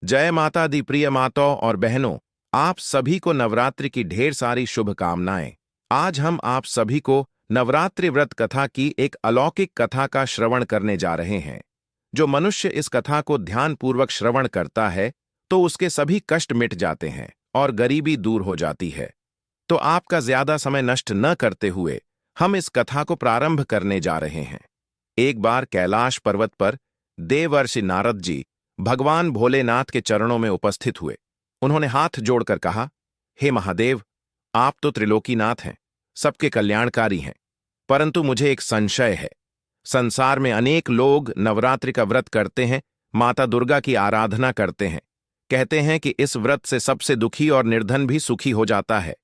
जय माता दी। प्रिय माताओं और बहनों, आप सभी को नवरात्रि की ढेर सारी शुभकामनाएं। आज हम आप सभी को नवरात्रि व्रत कथा की एक अलौकिक कथा का श्रवण करने जा रहे हैं। जो मनुष्य इस कथा को ध्यानपूर्वक श्रवण करता है तो उसके सभी कष्ट मिट जाते हैं और गरीबी दूर हो जाती है। तो आपका ज्यादा समय नष्ट न करते हुए हम इस कथा को प्रारंभ करने जा रहे हैं। एक बार कैलाश पर्वत पर देवर्षि नारद जी भगवान भोलेनाथ के चरणों में उपस्थित हुए। उन्होंने हाथ जोड़कर कहा, हे महादेव, आप तो त्रिलोकीनाथ हैं, सबके कल्याणकारी हैं, परंतु मुझे एक संशय है। संसार में अनेक लोग नवरात्रि का व्रत करते हैं, माता दुर्गा की आराधना करते हैं। कहते हैं कि इस व्रत से सबसे दुखी और निर्धन भी सुखी हो जाता है।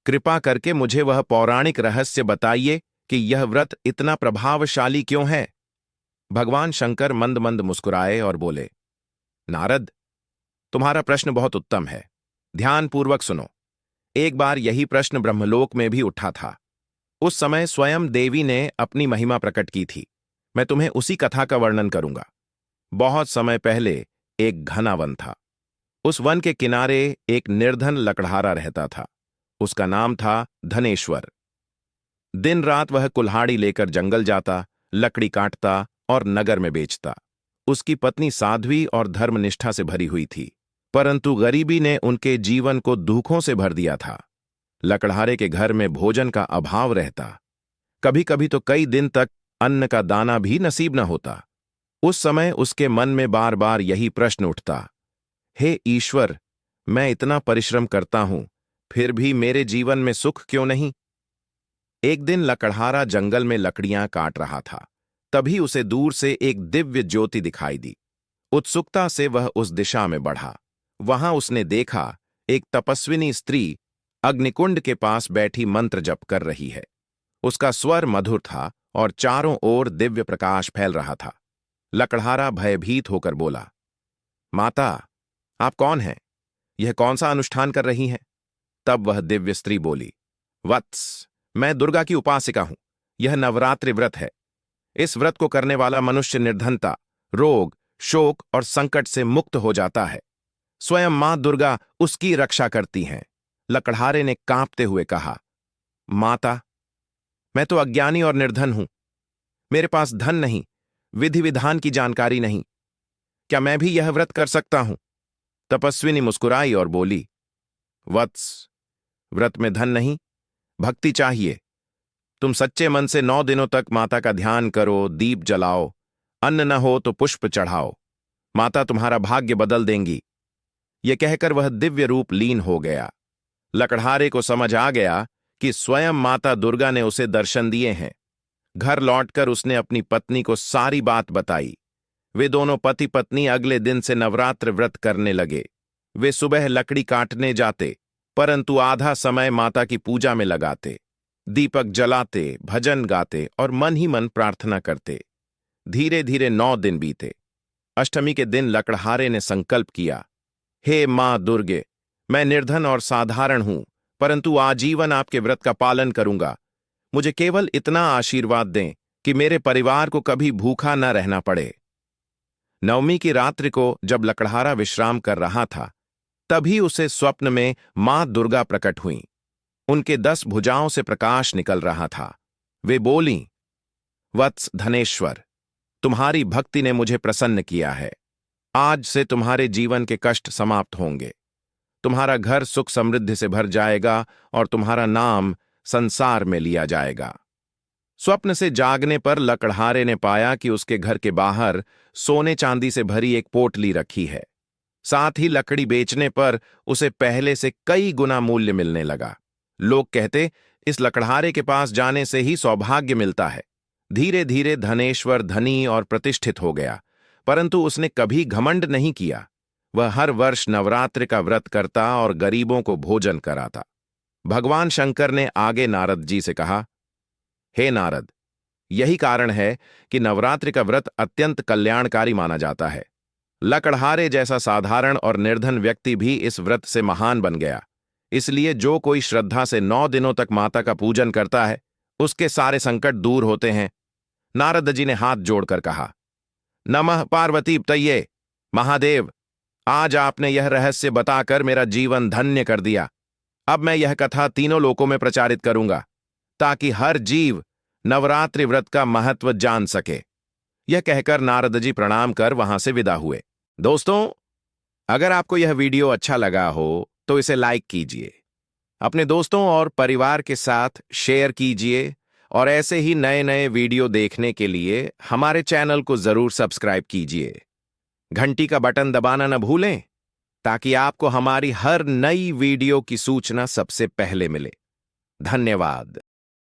कृपा करके मुझे वह पौराणिक रहस्य बताइए कि यह व्रत इतना प्रभावशाली क्यों है। भगवान शंकर मंद मंद मुस्कुराए और बोले, नारद, तुम्हारा प्रश्न बहुत उत्तम है। ध्यानपूर्वक सुनो। एक बार यही प्रश्न ब्रह्मलोक में भी उठा था। उस समय स्वयं देवी ने अपनी महिमा प्रकट की थी। मैं तुम्हें उसी कथा का वर्णन करूंगा। बहुत समय पहले एक घना वन था। उस वन के किनारे एक निर्धन लकड़हारा रहता था। उसका नाम था धनेश्वर। दिन रात वह कुल्हाड़ी लेकर जंगल जाता, लकड़ी काटता और नगर में बेचता। उसकी पत्नी साध्वी और धर्मनिष्ठा से भरी हुई थी, परंतु गरीबी ने उनके जीवन को दुखों से भर दिया था। लकड़हारे के घर में भोजन का अभाव रहता। कभी कभी तो कई दिन तक अन्न का दाना भी नसीब न होता। उस समय उसके मन में बार बार यही प्रश्न उठता, हे ईश्वर, मैं इतना परिश्रम करता हूं, फिर भी मेरे जीवन में सुख क्यों नहीं। एक दिन लकड़हारा जंगल में लकड़ियां काट रहा था। तभी उसे दूर से एक दिव्य ज्योति दिखाई दी। उत्सुकता से वह उस दिशा में बढ़ा। वहां उसने देखा एक तपस्विनी स्त्री अग्निकुंड के पास बैठी मंत्र जप कर रही है। उसका स्वर मधुर था और चारों ओर दिव्य प्रकाश फैल रहा था। लकड़हारा भयभीत होकर बोला, माता, आप कौन हैं? यह कौन सा अनुष्ठान कर रही हैं? तब वह दिव्य स्त्री बोली, वत्स, मैं दुर्गा की उपासिका हूं। यह नवरात्रि व्रत है। इस व्रत को करने वाला मनुष्य निर्धनता, रोग, शोक और संकट से मुक्त हो जाता है। स्वयं मां दुर्गा उसकी रक्षा करती हैं। लकड़हारे ने कांपते हुए कहा, माता, मैं तो अज्ञानी और निर्धन हूं। मेरे पास धन नहीं, विधि विधान की जानकारी नहीं। क्या मैं भी यह व्रत कर सकता हूं? तपस्विनी मुस्कुराई और बोली, वत्स, व्रत में धन नहीं, भक्ति चाहिए। तुम सच्चे मन से 9 दिनों तक माता का ध्यान करो, दीप जलाओ, अन्न न हो तो पुष्प चढ़ाओ। माता तुम्हारा भाग्य बदल देंगी। यह कहकर वह दिव्य रूप लीन हो गया। लकड़हारे को समझ आ गया कि स्वयं माता दुर्गा ने उसे दर्शन दिए हैं। घर लौटकर उसने अपनी पत्नी को सारी बात बताई। वे दोनों पति पत्नी अगले दिन से नवरात्र व्रत करने लगे। वे सुबह लकड़ी काटने जाते, परंतु आधा समय माता की पूजा में लगाते। दीपक जलाते, भजन गाते और मन ही मन प्रार्थना करते। धीरे धीरे 9 दिन बीते। अष्टमी के दिन लकड़हारे ने संकल्प किया, हे मां दुर्गे, मैं निर्धन और साधारण हूं, परंतु आजीवन आपके व्रत का पालन करूंगा। मुझे केवल इतना आशीर्वाद दें कि मेरे परिवार को कभी भूखा न रहना पड़े। नवमी की रात्रि को जब लकड़हारा विश्राम कर रहा था, तभी उसे स्वप्न में मां दुर्गा प्रकट हुईं। उनके 10 भुजाओं से प्रकाश निकल रहा था। वे बोलीं, वत्स धनेश्वर, तुम्हारी भक्ति ने मुझे प्रसन्न किया है। आज से तुम्हारे जीवन के कष्ट समाप्त होंगे। तुम्हारा घर सुख समृद्धि से भर जाएगा और तुम्हारा नाम संसार में लिया जाएगा। स्वप्न से जागने पर लकड़हारे ने पाया कि उसके घर के बाहर सोने चांदी से भरी एक पोटली रखी है। साथ ही लकड़ी बेचने पर उसे पहले से कई गुना मूल्य मिलने लगा। लोग कहते, इस लकड़हारे के पास जाने से ही सौभाग्य मिलता है। धीरे धीरे धनेश्वर धनी और प्रतिष्ठित हो गया, परंतु उसने कभी घमंड नहीं किया। वह हर वर्ष नवरात्रि का व्रत करता और गरीबों को भोजन कराता। भगवान शंकर ने आगे नारद जी से कहा, हे नारद, यही कारण है कि नवरात्रि का व्रत अत्यंत कल्याणकारी माना जाता है। लकड़हारे जैसा साधारण और निर्धन व्यक्ति भी इस व्रत से महान बन गया। इसलिए जो कोई श्रद्धा से 9 दिनों तक माता का पूजन करता है, उसके सारे संकट दूर होते हैं। नारद जी ने हाथ जोड़कर कहा, नमः पार्वती तये, महादेव, आज आपने यह रहस्य बताकर मेरा जीवन धन्य कर दिया। अब मैं यह कथा तीनों लोकों में प्रचारित करूंगा ताकि हर जीव नवरात्रि व्रत का महत्व जान सके। यह कहकर नारद जी प्रणाम कर वहां से विदा हुए। दोस्तों, अगर आपको यह वीडियो अच्छा लगा हो तो इसे लाइक कीजिए, अपने दोस्तों और परिवार के साथ शेयर कीजिए और ऐसे ही नए नए वीडियो देखने के लिए हमारे चैनल को जरूर सब्सक्राइब कीजिए। घंटी का बटन दबाना न भूलें ताकि आपको हमारी हर नई वीडियो की सूचना सबसे पहले मिले। धन्यवाद।